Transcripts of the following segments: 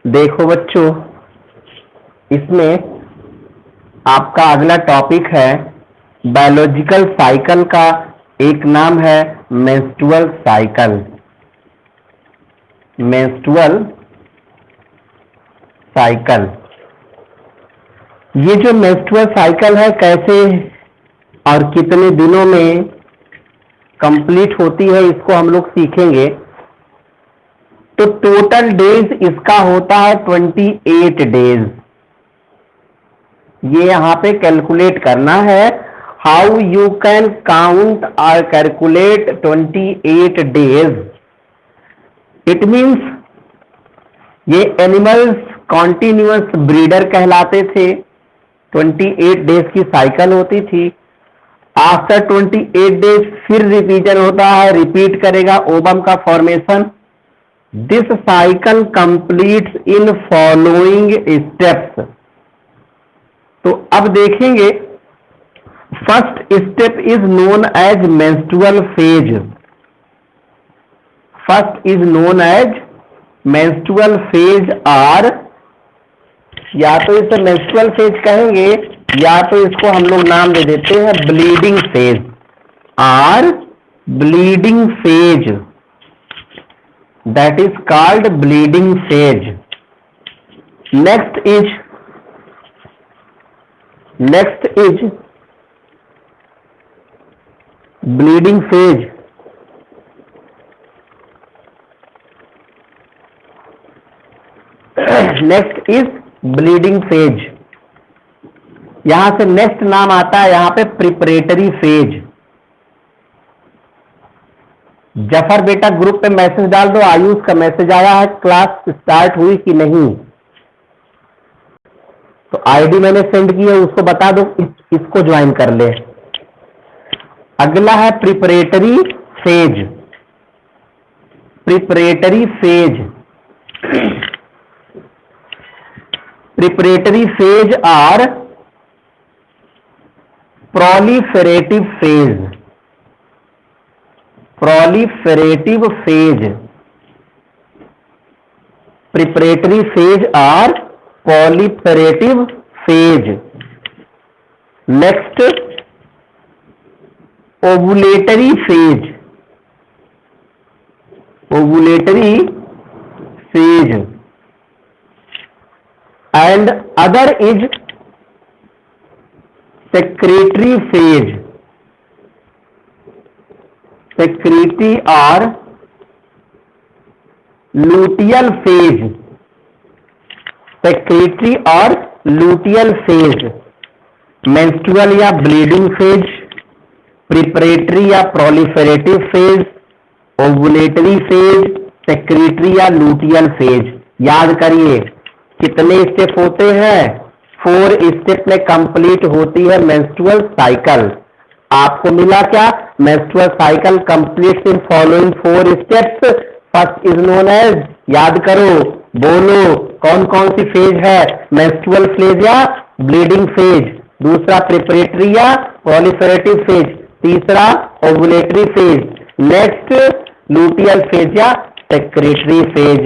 देखो बच्चों, इसमें आपका अगला टॉपिक है बायोलॉजिकल साइकिल का। एक नाम है मेंस्ट्रुअल साइकिल। मेंस्ट्रुअल साइकिल, ये जो मेंस्ट्रुअल साइकिल है कैसे और कितने दिनों में कंप्लीट होती है, इसको हम लोग सीखेंगे। तो टोटल डेज इसका होता है 28 डेज। ये यहां पे कैलकुलेट करना है। हाउ यू कैन काउंट और कैलकुलेट 28 डेज। इट मीन्स ये एनिमल्स कॉन्टिन्यूअस ब्रीडर कहलाते थे। 28 डेज की साइकिल होती थी। आफ्टर 28 डेज फिर रिपीजन होता है, रिपीट करेगा ओवम का formation. This cycle completes in following steps. तो अब देखेंगे, first step is known as menstrual phase. First is known as menstrual phase, और या तो इसे मेंस्ट्रुअल फेज कहेंगे या तो इसको हम लोग नाम दे देते हैं ब्लीडिंग फेज और bleeding phase. That is called bleeding phase. Next is bleeding phase. Next is bleeding phase. यहां से नेक्स्ट नाम आता है यहां पे प्रिपरेटरी फेज। जफर बेटा ग्रुप पे मैसेज डाल दो, आयुष का मैसेज आया है क्लास स्टार्ट हुई कि नहीं। तो आईडी मैंने सेंड की है, उसको बता दो इसको ज्वाइन कर ले। अगला है preparatory phase. Preparatory phase, preparatory phase और proliferative phase. Proliferative phase, preparatory phase और proliferative phase. Next ovulatory phase. Ovulatory phase and other is secretory phase. Secretory और लूटियल फेज। सेक्रेटरी और लूटियल फेज। मेंस्ट्रुअल या bleeding phase, preparatory या proliferative phase, ovulatory phase, secretory या luteal phase. याद करिए कितने step होते हैं? 4 स्टेप में कंप्लीट होती है मेंस्ट्रुअल साइकिल। आपको मिला क्या? Menstrual cycle complete in following 4 steps. First is known as, याद करो, बोलो कौन कौन सी फेज है? मेंस्ट्रुअल फेज या ब्लीडिंग फेज। दूसरा प्रिपरेटरी या प्रोलिफेरेटिव फेज। तीसरा ovulatory phase. Next luteal phase या सेक्रेटरी फेज।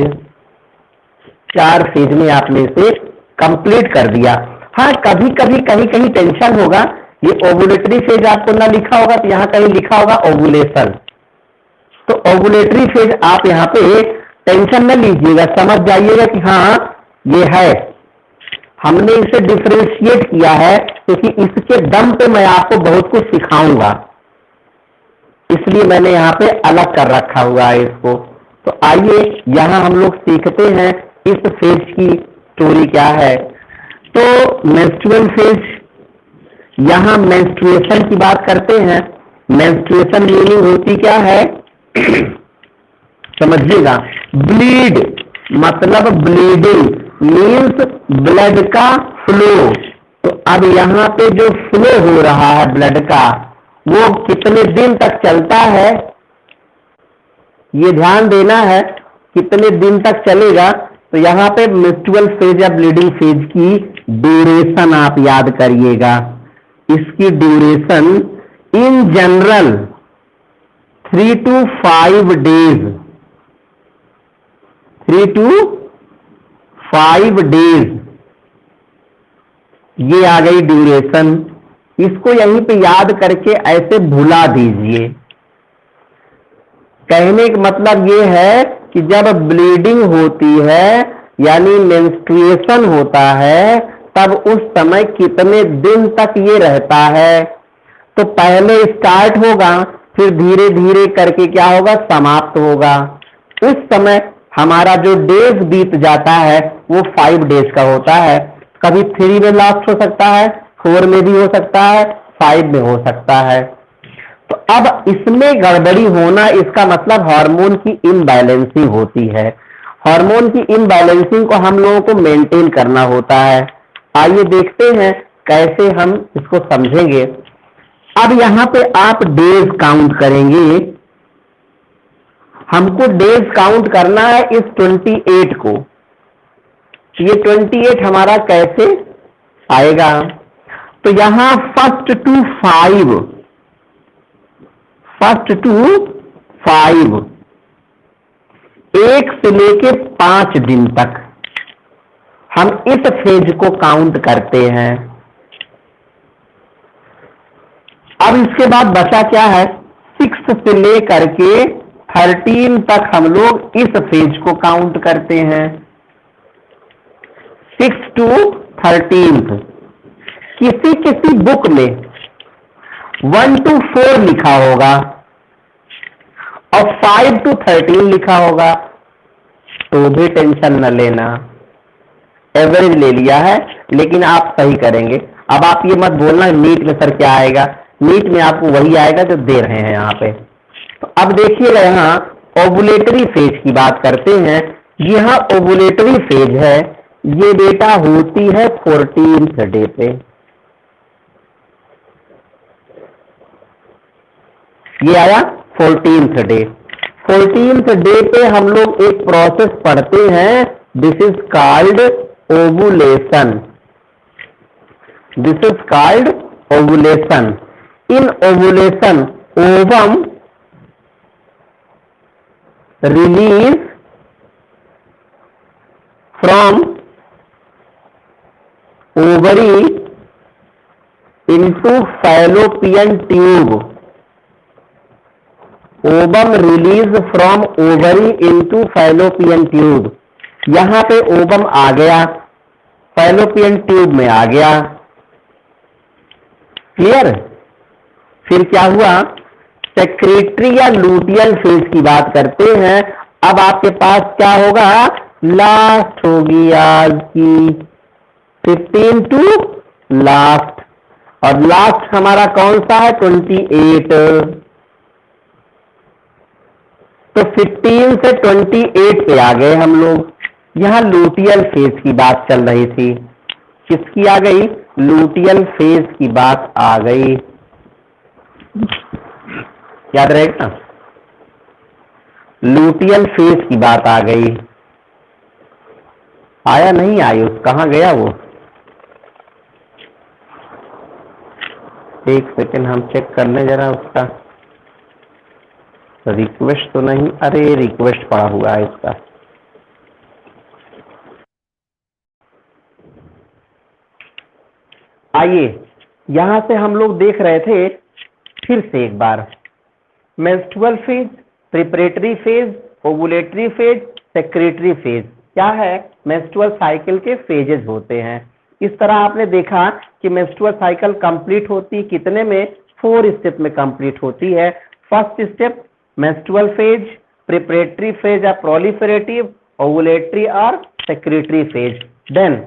4 फेज में आपने इसे कंप्लीट कर दिया। हाँ, कभी कभी कहीं कहीं टेंशन होगा, ये ओवुलेटरी फेज आपको ना लिखा होगा तो यहां कहीं लिखा होगा ओवुलेशन। तो ओवुलेटरी फेज आप यहां पे टेंशन न लीजिएगा, समझ जाइएगा कि हाँ ये है। हमने इसे डिफरेंशिएट किया है क्योंकि इसके दम पे मैं आपको बहुत कुछ सिखाऊंगा, इसलिए मैंने यहाँ पे अलग कर रखा हुआ है इसको। तो आइए यहां हम लोग सीखते हैं इस फेज की स्टोरी क्या है। तो मेंस्ट्रुअल फेज, यहां मेंस्ट्रुएशन की बात करते हैं। मेंस्ट्रुएशन मीनिंग होती क्या है समझिएगा। ब्लीड मतलब ब्लीडिंग मीन्स ब्लड का फ्लो। तो अब यहाँ पे जो फ्लो हो रहा है ब्लड का, वो कितने दिन तक चलता है, ये ध्यान देना है, कितने दिन तक चलेगा। तो यहाँ पे मेंस्ट्रुअल फेज या ब्लीडिंग फेज की ड्यूरेशन आप याद करिएगा। इसकी duration in general 3 to 5 days. 3 to 5 days, ये आ गई ड्यूरेशन। इसको यहीं पे याद करके ऐसे भुला दीजिए। कहने का मतलब ये है कि जब ब्लीडिंग होती है यानी मेंस्ट्रुएशन होता है, तब उस समय कितने दिन तक ये रहता है। तो पहले स्टार्ट होगा, फिर धीरे धीरे करके क्या होगा, समाप्त होगा। उस समय हमारा जो डेज बीत जाता है वो 5 डेज का होता है। कभी 3 में लास्ट हो सकता है, 4 में भी हो सकता है, 5 में हो सकता है। तो अब इसमें गड़बड़ी होना, इसका मतलब हार्मोन की इनबैलेंसिंग होती है। हार्मोन की इनबैलेंसिंग को हम लोगों को मेंटेन करना होता है। आइए देखते हैं कैसे हम इसको समझेंगे। अब यहां पे आप डेज काउंट करेंगे। हमको डेज काउंट करना है इस 28 को। ये 28 हमारा कैसे आएगा, तो यहां फर्स्ट टू 5 1 से लेके 5 दिन तक हम इस फेज को काउंट करते हैं। अब इसके बाद बचा क्या है, 6 से लेकर के 13 तक हम लोग इस फेज को काउंट करते हैं। 6 to 13। किसी किसी बुक में 1 to 4 लिखा होगा और 5 to 13 लिखा होगा, तो भी टेंशन न लेना, एवरेज ले लिया है, लेकिन आप सही करेंगे। अब आप ये मत बोलना नीट में सर क्या आएगा, नीट में आपको वही आएगा जो दे रहे हैं यहाँ पे। तो अब देखिएगा, यहाँ ओवुलेटरी फेज की बात करते हैं। यहाँ ओवुलेटरी फेज है, ये डेटा होती है 14th डे पे। ये आया 14th डे। 14th डे पे हम लोग एक प्रोसेस पढ़ते हैं, this is called ovulation. This is called ovulation. In ovulation ovum release from ovary into fallopian tube। Ovum release from ovary into fallopian tube। यहां पे ओवम आ गया, फैलोपियन ट्यूब में आ गया, क्लियर। फिर क्या हुआ, सेक्रेटरी या लूटियल फेज की बात करते हैं। अब आपके पास क्या होगा, लास्ट होगी आज की 15 टू लास्ट, और लास्ट हमारा कौन सा है, 28। तो 15 से 28 पे आ गए हम लोग। यहां लूटियल फेज की बात चल रही थी, किसकी आ गई, लूटियल फेज की बात आ गई, याद रहेगा, लूटियल फेज की बात आ गई। आया नहीं आयुष, कहां गया वो, एक सेकंड हम चेक कर लें जरा उसका। रिक्वेस्ट तो नहीं, अरे रिक्वेस्ट पड़ा हुआ है इसका। आइए, यहां से हम लोग देख रहे थे फिर से एक बार, menstrual phase, preparatory phase, ovulatory phase, secretory phase. क्या है, मेंस्ट्रुअल साइकिल के फेजेस होते हैं। इस तरह आपने देखा कि मेंस्ट्रुअल साइकिल कंप्लीट होती कितने में, 4 स्टेप में कंप्लीट होती है। First step menstrual phase, preparatory phase या प्रोलिफरेटिव, ओवुलेटरी और secretory phase. Then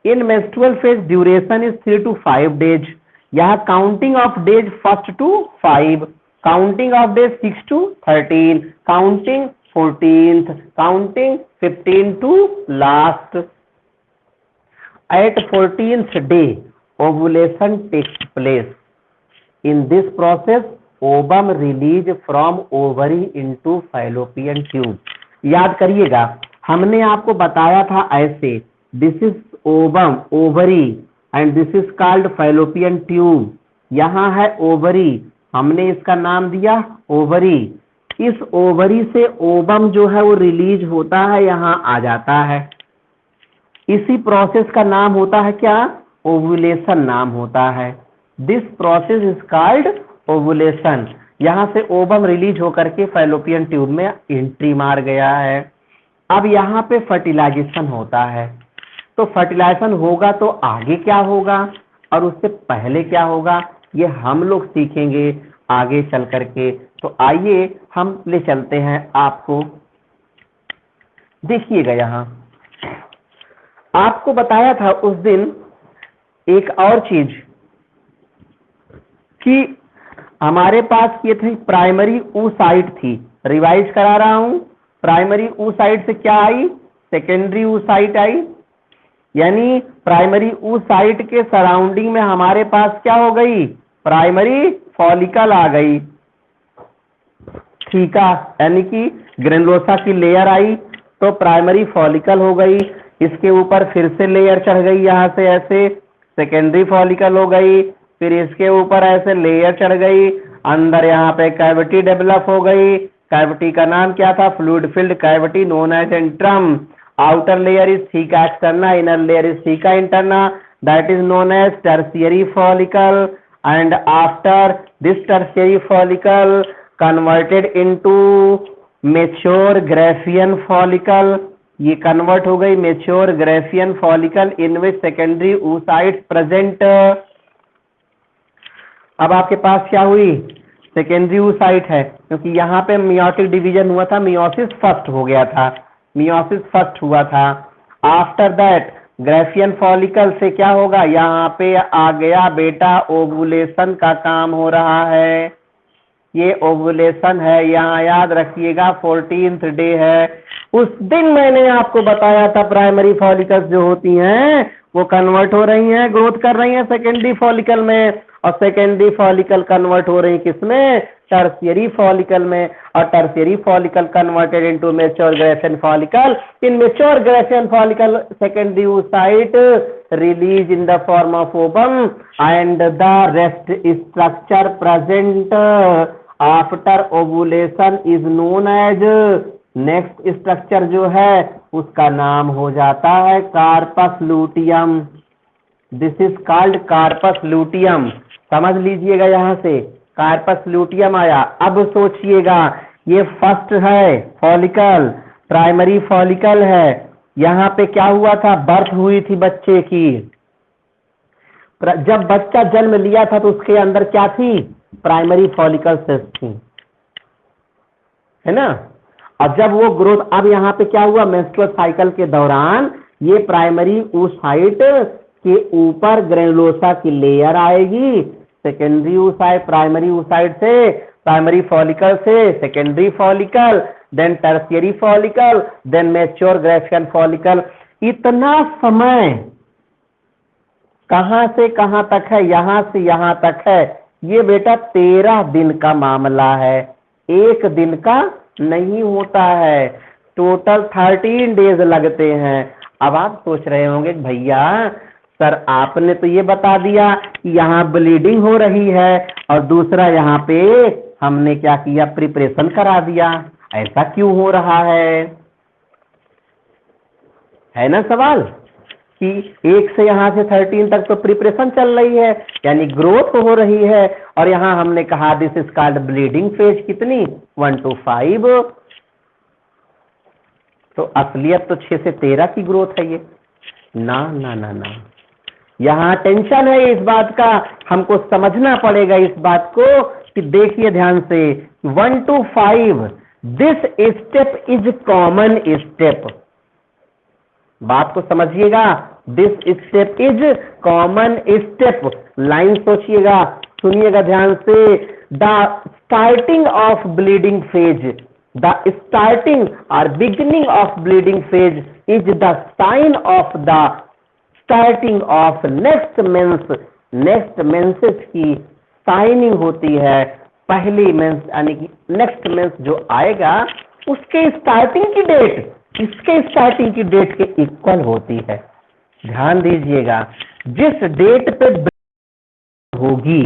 in menstrual phase duration is 3 to 5 days। यहाँ counting of days first to 5, counting of days 6 to 13, counting 14th, counting 15 to last. At 14th day ovulation takes place। in this process ovum release from ovary into fallopian tube। याद करिएगा, हमने आपको बताया था ऐसे, this is ovum, ovary, and this is called fallopian tube. यहाँ है ovary, हमने इसका नाम दिया ओवरी। इस ओवरी से ओवम जो है वो रिलीज होता है, यहाँ आ जाता है। इसी प्रोसेस का नाम होता है क्या? ओव्यूलेशन नाम होता है। This process is called ovulation. यहां से ओवम रिलीज होकर के फैलोपियन ट्यूब में एंट्री मार गया है। अब यहाँ पे फर्टिलाइजेशन होता है। तो फर्टिलाइजेशन होगा तो आगे क्या होगा और उससे पहले क्या होगा, ये हम लोग सीखेंगे आगे चल करके। तो आइए हम ले चलते हैं आपको। देखिएगा यहाँ आपको बताया था उस दिन एक और चीज कि हमारे पास ये थी प्राइमरी oocyte थी। रिवाइज करा रहा हूं। प्राइमरी oocyte से क्या आई? सेकेंडरी oocyte आई। यानी प्राइमरी oocyte के सराउंडिंग में हमारे पास क्या हो गई? प्राइमरी फॉलिकल आ गई। ठीक है, यानी कि ग्रेनुलोसा की लेयर आई तो प्राइमरी फॉलिकल हो गई। इसके ऊपर फिर से लेयर चढ़ गई, यहां से ऐसे सेकेंडरी फॉलिकल हो गई। फिर इसके ऊपर ऐसे लेयर चढ़ गई, अंदर यहाँ पे कैविटी डेवलप हो गई। कैविटी का नाम क्या था? Fluid filled cavity known as antrum. Outer layer is theca externa, inner layer is theca interna, that is known as tertiary follicle. And after this tertiary follicle converted into mature Graafian follicle, ये convert हो गई mature Graafian follicle in which secondary oocytes present. अब आपके पास क्या हुई? Secondary oocyte है, क्योंकि यहाँ पे मियोटिक डिवीजन हुआ था, मियोसिस फर्स्ट हो गया था, मियोसिस फर्स्ट हुआ था। आफ्टर दैट ग्रेफियन फॉलिकल से क्या होगा? यहाँ पे आ गया बेटा ओवुलेशन का काम हो रहा है। ये ओवुलेशन है, यहाँ याद रखिएगा 14th डे है। उस दिन मैंने आपको बताया था प्राइमरी फॉलिकल्स जो होती हैं वो कन्वर्ट हो रही हैं, ग्रोथ कर रही हैं सेकेंडरी फॉलिकल में, और सेकेंडरी फॉलिकल कन्वर्ट हो रही किसमें? टर्शियरी फॉलिकल में। और tertiary follicle converted into mature Graafian follicle. In mature Graafian follicle secondary oocyte release in the form of ovum and the rest structure present after ovulation is known as, next structure जो है उसका नाम हो जाता है corpus luteum. This is called corpus luteum. समझ लीजिएगा, यहां से कार्पस लूटियम आया। अब सोचिएगा, ये फर्स्ट है फॉलिकल, प्राइमरी फॉलिकल है। यहाँ पे क्या हुआ था? बर्थ हुई थी बच्चे की। जब बच्चा जन्म लिया था तो उसके अंदर क्या थी? प्राइमरी फॉलिकल सेल्स थी, है ना। और जब वो ग्रोथ, अब यहाँ पे क्या हुआ? मेंस्ट्रुअल साइकिल के दौरान ये प्राइमरी oocyte के ऊपर ग्रेनुलोसा की लेयर आएगी। सेकेंडरी oocyte, प्राइमरी oocyte से, प्राइमरी फॉलिकल से secondary follicle, then tertiary follicle, then mature Graafian follicle. इतना समय कहां से कहां तक है? यहां से यहां तक है। ये बेटा 13 दिन का मामला है, एक दिन का नहीं होता है। टोटल 13 डेज लगते हैं। अब आप सोच रहे होंगे भैया सर आपने तो ये बता दिया कि यहाँ ब्लीडिंग हो रही है और दूसरा यहाँ पे हमने क्या किया? प्रिपरेशन करा दिया, ऐसा क्यों हो रहा है ना सवाल? कि 1 से यहाँ से 13 तक तो प्रिपरेशन चल रही है, यानी ग्रोथ हो रही है, और यहाँ हमने कहा this is called bleeding phase. कितनी? 1 to 5। तो असलियत तो 6 से 13 की ग्रोथ है ये। ना ना ना ना, यहाँ टेंशन है इस बात का, हमको समझना पड़ेगा इस बात को कि देखिए ध्यान से 1 to 5 this step is common step. बात को समझिएगा, this step is common step. Line सोचिएगा, सुनिएगा ध्यान से। The starting of bleeding phase, the starting और beginning of bleeding phase is the sign of the starting of next menses. Next menses की signing होती है। पहली मेंस यानी कि नेक्स्ट मेंस जो आएगा उसके स्टार्टिंग की डेट इसके स्टार्टिंग की डेट के इक्वल होती है। ध्यान दीजिएगा, जिस डेट पे होगी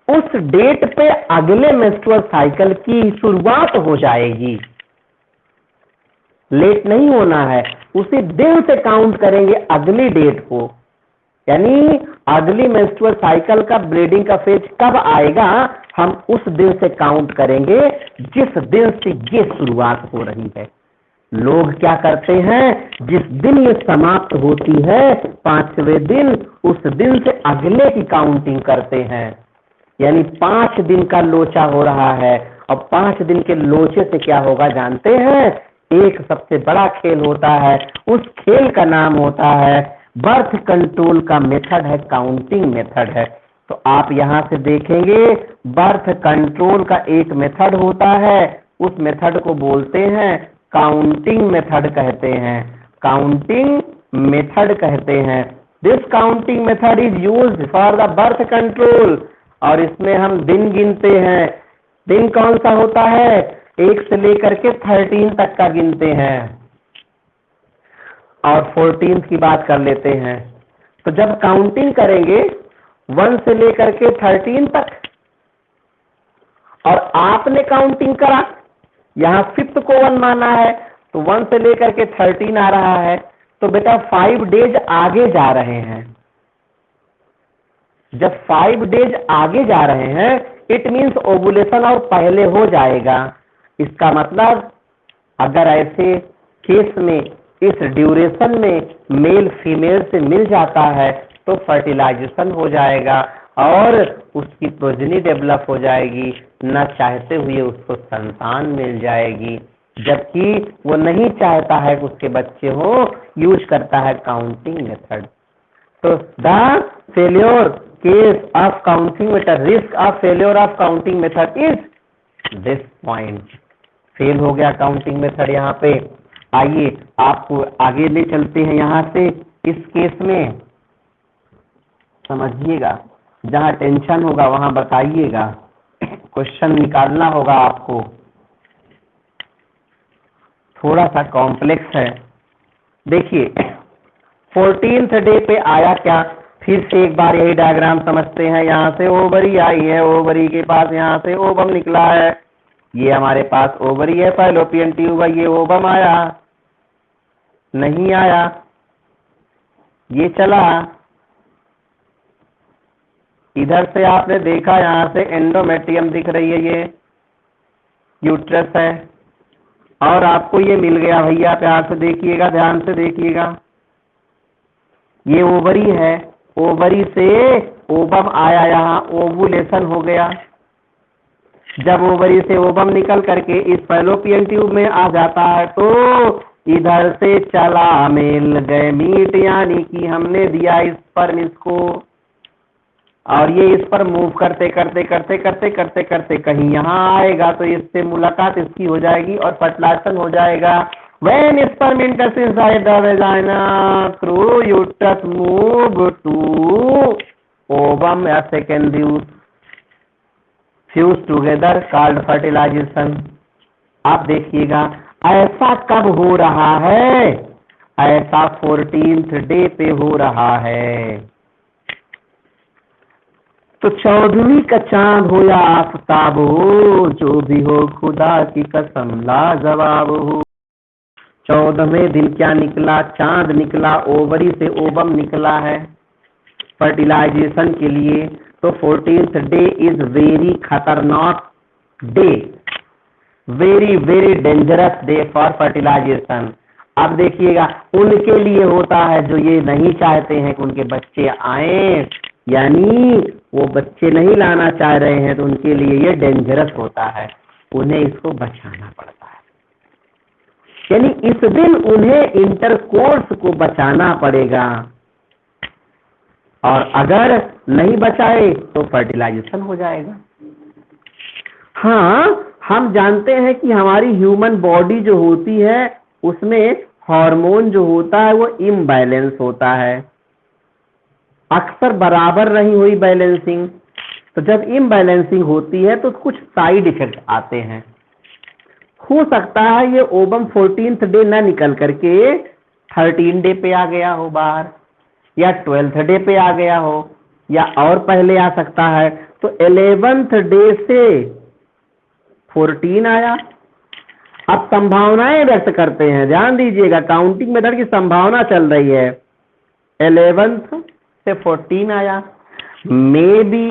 उस डेट पे अगले मेंस्ट्रुअल साइकिल की शुरुआत हो जाएगी। लेट नहीं होना है, उसी दिन से काउंट करेंगे अगली डेट को, यानी अगली मेंस्ट्रुअल साइकिल का ब्लीडिंग का फेज कब आएगा हम उस दिन से काउंट करेंगे जिस दिन से ये शुरुआत हो रही है। लोग क्या करते हैं, जिस दिन ये समाप्त होती है 5वें दिन, उस दिन से अगले की काउंटिंग करते हैं, यानी 5 दिन का लोचा हो रहा है। और 5 दिन के लोचे से क्या होगा जानते हैं, एक सबसे बड़ा खेल होता है, उस खेल का नाम होता है बर्थ कंट्रोल का मेथड है, काउंटिंग मेथड है। तो आप यहां से देखेंगे बर्थ कंट्रोल का एक मेथड होता है, उस मेथड को बोलते हैं काउंटिंग मेथड कहते हैं, काउंटिंग मेथड कहते हैं। This counting method is used for the birth control, और इसमें हम दिन गिनते हैं। दिन कौन सा होता है, 1 से लेकर के 13 तक का गिनते हैं, और 14 की बात कर लेते हैं। तो जब काउंटिंग करेंगे 1 से लेकर के 13 तक, और आपने काउंटिंग करा, यहां 5th को 1 माना है, तो 1 से लेकर के 13 आ रहा है, तो बेटा 5 डेज आगे जा रहे हैं। जब 5 डेज आगे जा रहे हैं इट मीन्स ओवुलेशन और पहले हो जाएगा। इसका मतलब अगर ऐसे केस में इस ड्यूरेशन में मेल फीमेल से मिल जाता है तो फर्टिलाइजेशन हो जाएगा और उसकी प्रोजेनी डेवलप हो जाएगी, न चाहते हुए उसको संतान मिल जाएगी। जबकि वो नहीं चाहता है कि उसके बच्चे हो, यूज करता है काउंटिंग मेथड। तो the failure case of counting method, risk of failure of counting method is this point. Fail हो गया काउंटिंग मेथड यहाँ पे। आइए आपको आगे ले चलते हैं यहाँ से। इस केस में समझिएगा, जहाँ टेंशन होगा वहां बताइएगा, क्वेश्चन निकालना होगा आपको, थोड़ा सा कॉम्प्लेक्स है। देखिए 14th डे पे आया क्या, फिर से एक बार यही डायग्राम समझते हैं। यहाँ से ओवरी आई है, ओवरी के पास यहाँ से ओवम निकला है, ये हमारे पास ओवरी है, फैलोपियन ट्यूब है, ये ओवम आया नहीं आया, ये चला, इधर से आपने देखा यहाँ से एंडोमेट्रियम दिख रही है, ये यूट्रस है, और आपको ये मिल गया। भैया प्यार से देखिएगा, ध्यान से देखिएगा, ये ओवरी है, ओवरी से ओवम आया, यहाँ ओवुलेशन हो गया। जब ओवरी से ओवम निकल करके इस फैलोपियन ट्यूब में आ जाता है तो इधर से चला मेल गैमीट, यानी कि हमने दिया स्पर्म इसको, और ये इस पर मूव करते करते करते करते करते करते कहीं यहाँ आएगा तो इससे मुलाकात इसकी हो जाएगी और फर्टिलाइजेशन हो जाएगा। When sperm enters inside the vagina through uterus move to ovum, a second fuse together called fertilization। आप देखिएगा ऐसा कब हो रहा है, ऐसा 14th डे पे हो रहा है। तो 14वीं का चांद हो या आफताब हो, जो भी हो खुदा की कसम लाजवाब हो। 14वें दिन क्या निकला, चांद निकला, ओवरी से ओवम निकला है फर्टिलाइजेशन के लिए। तो 14th डे इज वेरी खतरनाक day, very very dangerous day for fertilisation. अब देखिएगा उनके लिए होता है जो ये नहीं चाहते हैं कि उनके बच्चे आए, यानी वो बच्चे नहीं लाना चाह रहे हैं, तो उनके लिए ये डेंजरस होता है, उन्हें इसको बचाना पड़ता है। यानी इस दिन उन्हें इंटरकोर्स को बचाना पड़ेगा, और अगर नहीं बचाए तो फर्टिलाइजेशन हो जाएगा। हाँ, हम जानते हैं कि हमारी ह्यूमन बॉडी जो होती है उसमें हार्मोन जो होता है वो इम्बैलेंस होता है, अक्सर बराबर नहीं हुई बैलेंसिंग। तो जब इम्बैलेंसिंग होती है तो कुछ साइड इफेक्ट आते हैं। हो सकता है ये ओवम 14th डे ना निकल करके 13 डे पे आ गया हो बाहर, या 12th डे पे आ गया हो, या और पहले आ सकता है। तो 11th डे से 14 आया, अब संभावनाएं व्यक्त करते हैं, ध्यान दीजिएगा, काउंटिंग मेथड की संभावना चल रही है। 11th से 14 आया, मे बी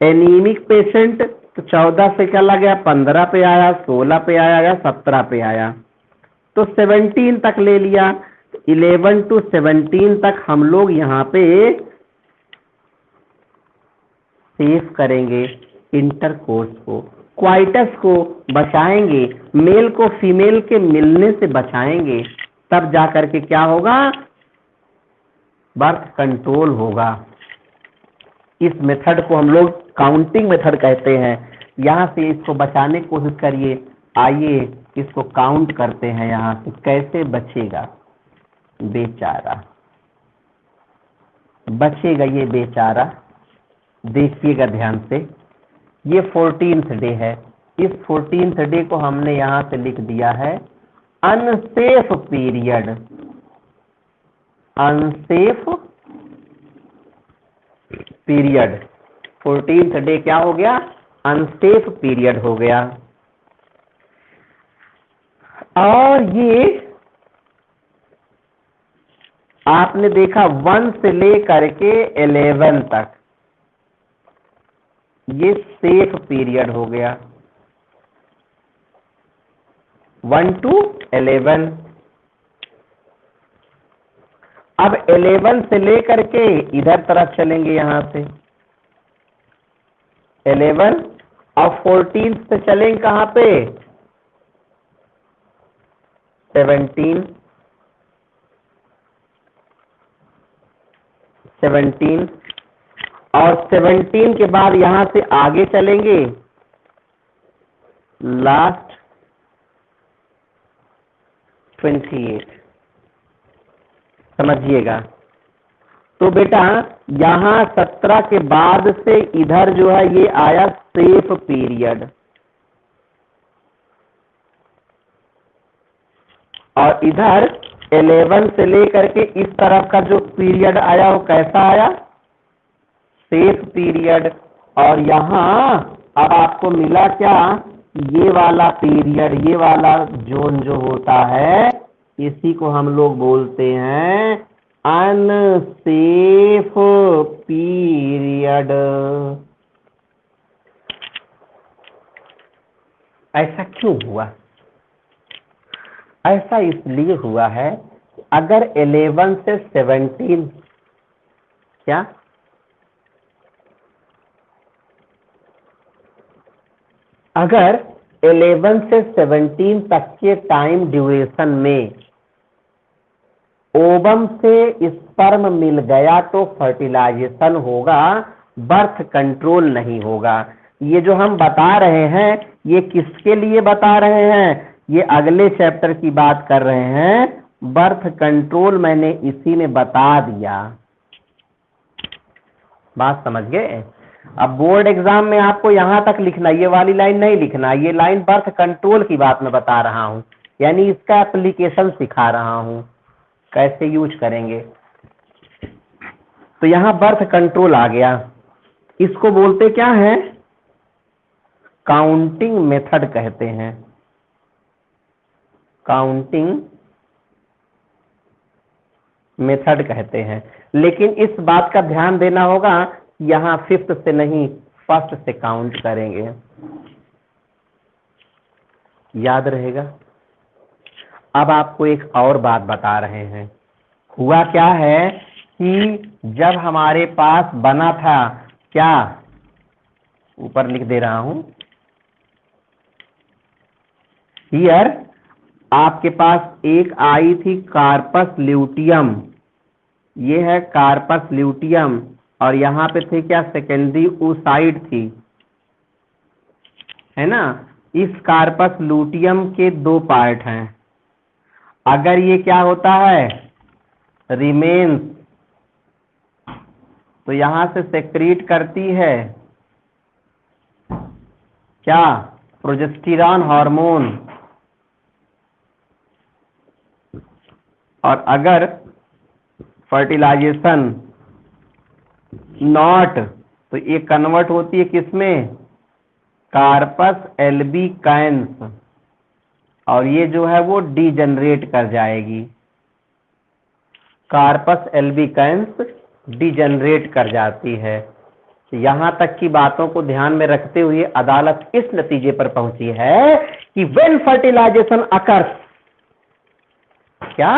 एनीमिक पेशेंट, तो 14 से चला गया, 15 पे आया, 16 पे आया, या 17 पे आया, तो 17 तक ले लिया। 11 to 17 तक हम लोग यहाँ पे सेफ करेंगे, इंटरकोर्स को, क्वाइटस को बचाएंगे, मेल को फीमेल के मिलने से बचाएंगे, तब जाकर के क्या होगा, बर्थ कंट्रोल होगा। इस मेथड को हम लोग काउंटिंग मेथड कहते हैं। यहाँ से इसको बचाने की कोशिश करिए, आइए इसको काउंट करते हैं। यहाँ से कैसे बचेगा बेचारा, बचेगा ये बेचारा, देखिएगा ध्यान से। ये 14th डे है, इस 14th डे को हमने यहाँ से लिख दिया है unsafe period. Unsafe period, 14th day क्या हो गया, अनसेफ पीरियड हो गया। और ये आपने देखा 1 से लेकर के 11 तक, ये सेफ पीरियड हो गया, 1 to 11। अब 11 से लेकर के इधर तरफ चलेंगे, यहां से 11 और 14 से चलेंगे कहां पे, 17 और 17 के बाद यहां से आगे चलेंगे लास्ट 28। समझिएगा, तो बेटा यहां 17 के बाद से इधर जो है ये आया सेफ पीरियड, और इधर 11 से लेकर के इस तरफ का जो पीरियड आया वो कैसा आया, सेफ पीरियड। और यहाँ अब आपको मिला क्या, ये वाला पीरियड, ये वाला जोन जो होता है, इसी को हम लोग बोलते हैं अनसेफ पीरियड। ऐसा क्यों हुआ, ऐसा इसलिए हुआ है, अगर 11 से 17 क्या, अगर 11 से 17 तक के टाइम ड्यूरेशन में ओवम से स्पर्म मिल गया तो फर्टिलाइजेशन होगा, बर्थ कंट्रोल नहीं होगा। ये जो हम बता रहे हैं ये किसके लिए बता रहे हैं, ये अगले चैप्टर की बात कर रहे हैं। बर्थ कंट्रोल मैंने इसी में बता दिया, बात समझ गए। अब बोर्ड एग्जाम में आपको यहां तक लिखना, ये वाली लाइन नहीं लिखना, ये लाइन बर्थ कंट्रोल की बात मैं बता रहा हूं, यानी इसका एप्लीकेशन सिखा रहा हूं कैसे यूज करेंगे। तो यहां बर्थ कंट्रोल आ गया, इसको बोलते क्या है, काउंटिंग मेथड कहते हैं, काउंटिंग मेथड कहते हैं। लेकिन इस बात का ध्यान देना होगा, यहां 5th से नहीं 1st से काउंट करेंगे, याद रहेगा। अब आपको एक और बात बता रहे हैं, हुआ क्या है कि जब हमारे पास बना था क्या, ऊपर लिख दे रहा हूं, हियर आपके पास एक आई थी कार्पस ल्यूटियम, ये है कार्पस ल्यूटियम, और यहां पे थे क्या, सेकेंडरी oocyte थी, है ना। इस कार्पस ल्यूटियम के 2 पार्ट हैं, अगर ये क्या होता है, रिमेन्स, तो यहां से सेक्रीट करती है क्या, प्रोजेस्टेरॉन हार्मोन, और अगर फर्टिलाइजेशन नॉट, तो ये कन्वर्ट होती है किसमें, कार्पस एल्बिकैंस, और ये जो है वो डीजनरेट कर जाएगी, कार्पस एल्बिकैंस डीजनरेट कर जाती है। यहां तक की बातों को ध्यान में रखते हुए अदालत इस नतीजे पर पहुंची है कि व्हेन फर्टिलाइजेशन अकर्स, क्या,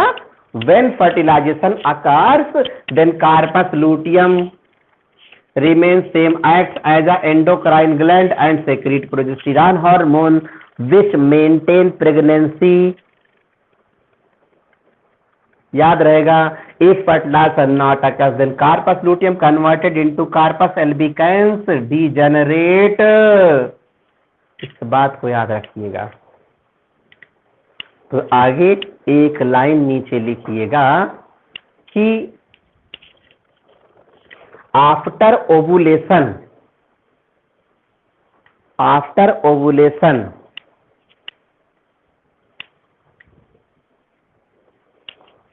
when fertilisation occurs then corpus luteum remains same, acts as a endocrine gland and secrete progesterone hormone which maintain pregnancy. याद रहेगा, if fertilization not occurs then carpus luteum converted into carpus albicans degenerate. इस बात को याद रखिएगा। तो आगे एक लाइन नीचे लिखिएगा कि after ovulation, after ovulation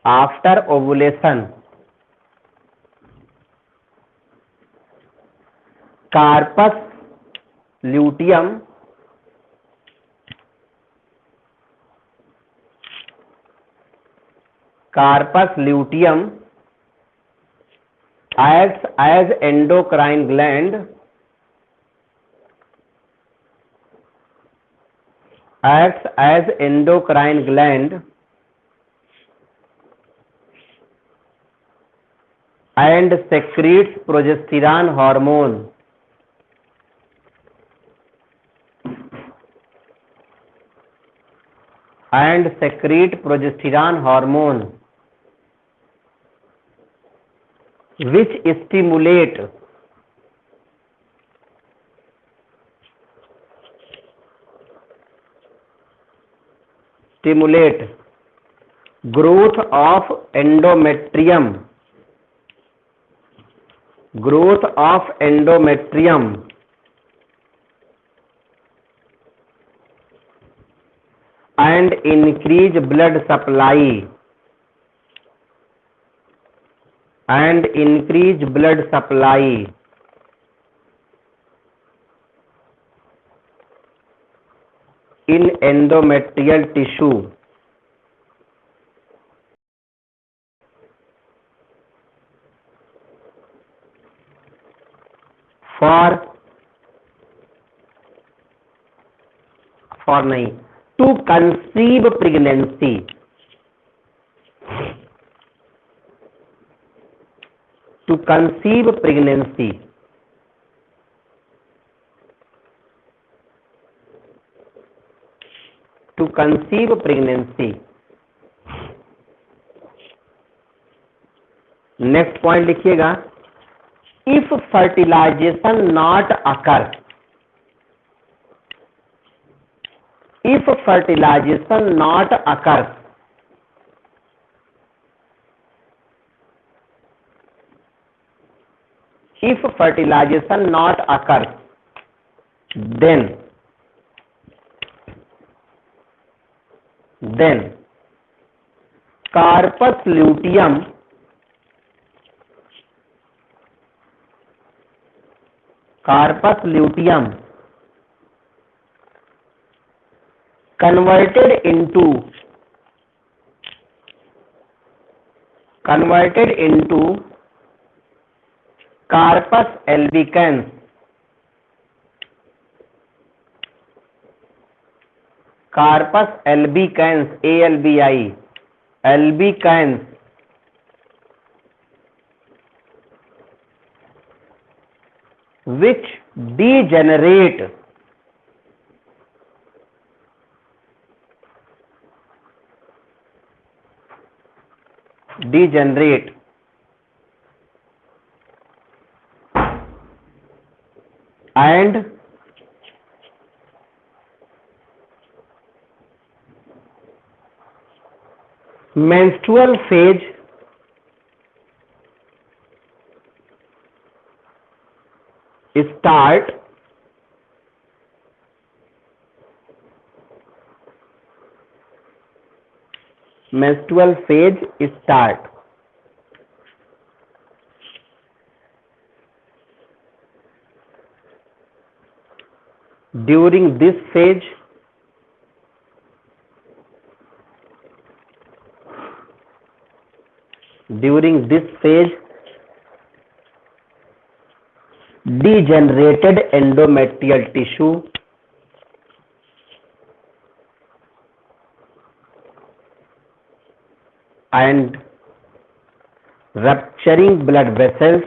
after ovulation corpus luteum acts as endocrine gland, acts as endocrine gland and secretes progesterone hormone, and secrete progesterone hormone which stimulate growth of endometrium, growth of endometrium and increase blood supply, and increase blood supply in endometrial tissue for नहीं, to conceive pregnancy, to conceive pregnancy, to conceive pregnancy. Next point लिखिएगा, if fertilization not occurs, if fertilization not occurs, if fertilization not occurs then carpus luteum converted into carpus albicans, albicans which degenerate and menstrual phase start during this phase During this phase, degenerated endometrial tissue and rupturing blood vessels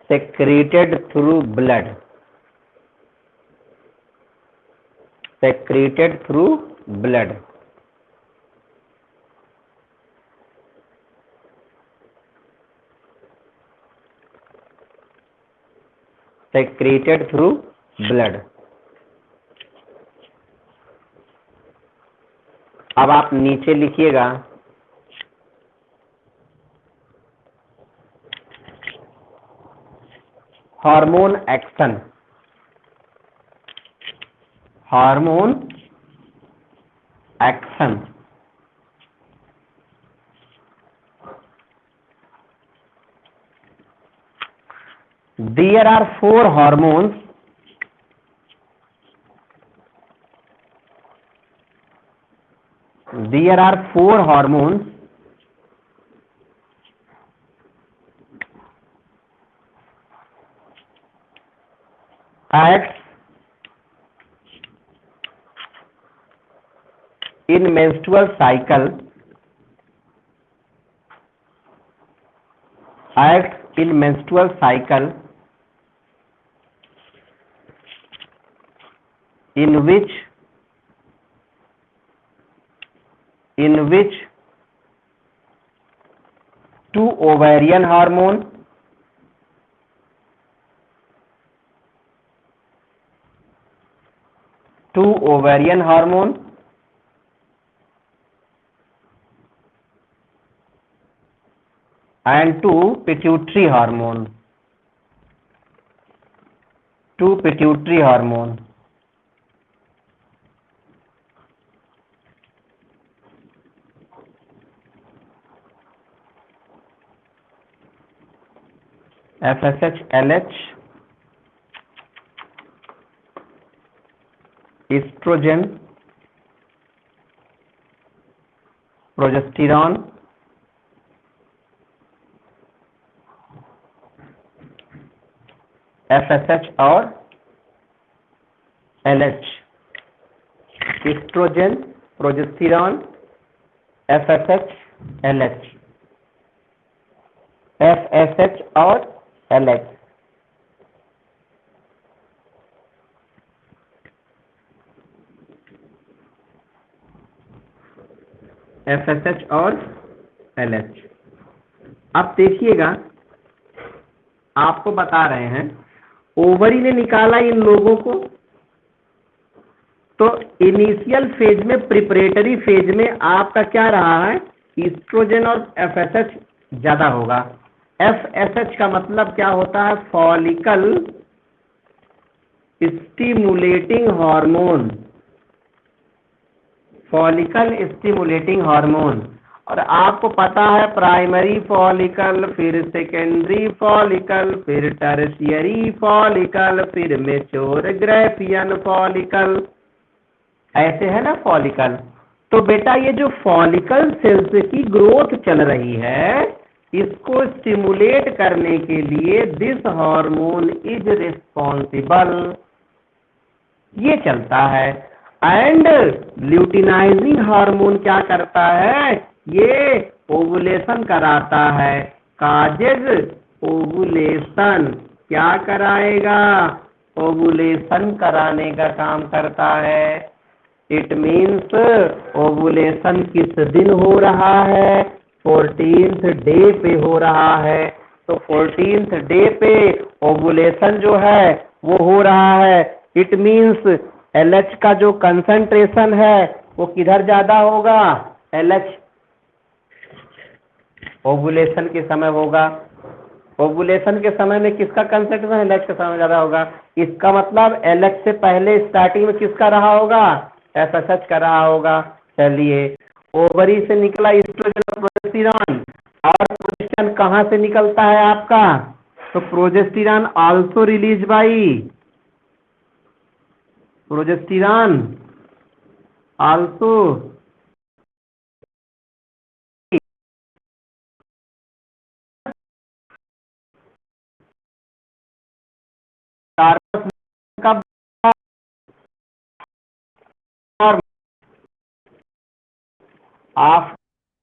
secreted through blood. Secreted through blood. Secreted through blood. अब आप नीचे लिखिएगा hormone action. Hormone action. There are 4 hormones acts in menstrual cycle. Acts in menstrual cycle in which 2 ovarian hormone and 2 pituitary hormone. FSH, LH, estrogen, progesterone, FSH और LH. Estrogen, progesterone, FSH, LH. FSH और LH. FSH और LH. अब देखिएगा, आपको बता रहे हैं ovary ने निकाला इन लोगों को, तो इनिशियल फेज में, प्रिपरेटरी फेज में आपका क्या रहा है, ईस्ट्रोजन और FSH ज्यादा होगा. FSH का मतलब क्या होता है, follicle stimulating hormone. Follicle stimulating hormone. और आपको पता है प्राइमरी फॉलिकल, फिर सेकेंडरी फॉलिकल, फिर टर्शियरी फॉलिकल, फिर मैच्योर ग्रेफियन फॉलिकल, ऐसे है ना फॉलिकल. तो बेटा ये जो फॉलिकल सेल्स की ग्रोथ चल रही है, इसको स्टिमुलेट करने के लिए दिस हार्मोन इज रिस्पॉन्सिबल, ये चलता है. एंड ल्यूटिनाइजिंग हार्मोन क्या करता है, ये ओवुलेशन कराता है. काजेज ओवुलेशन, क्या कराएगा, ओवुलेशन कराने का काम करता है. इट मीन्स ओवुलेशन किस दिन हो रहा है, 14th डे पे हो रहा है. तो 14th डे पे ओवुलेशन जो है वो हो रहा है. इट मीन्स LH का जो कंसंट्रेशन है वो किधर ज्यादा होगा, LH ओवुलेशन के समय होगा. ओवुलेशन के समय में किसका कंसंट्रेशन, LH के समय ज्यादा होगा. इसका मतलब LH से पहले स्टार्टिंग में किसका रहा होगा, FSH का रहा होगा. चलिए, ओवरी से निकला एस्ट्रोजन और प्रोजेस्टेरॉन, और प्रोजेस्टेरॉन कहाँ से निकलता है आपका, तो progesterone also release by progesterone also corpus कब आफ्टर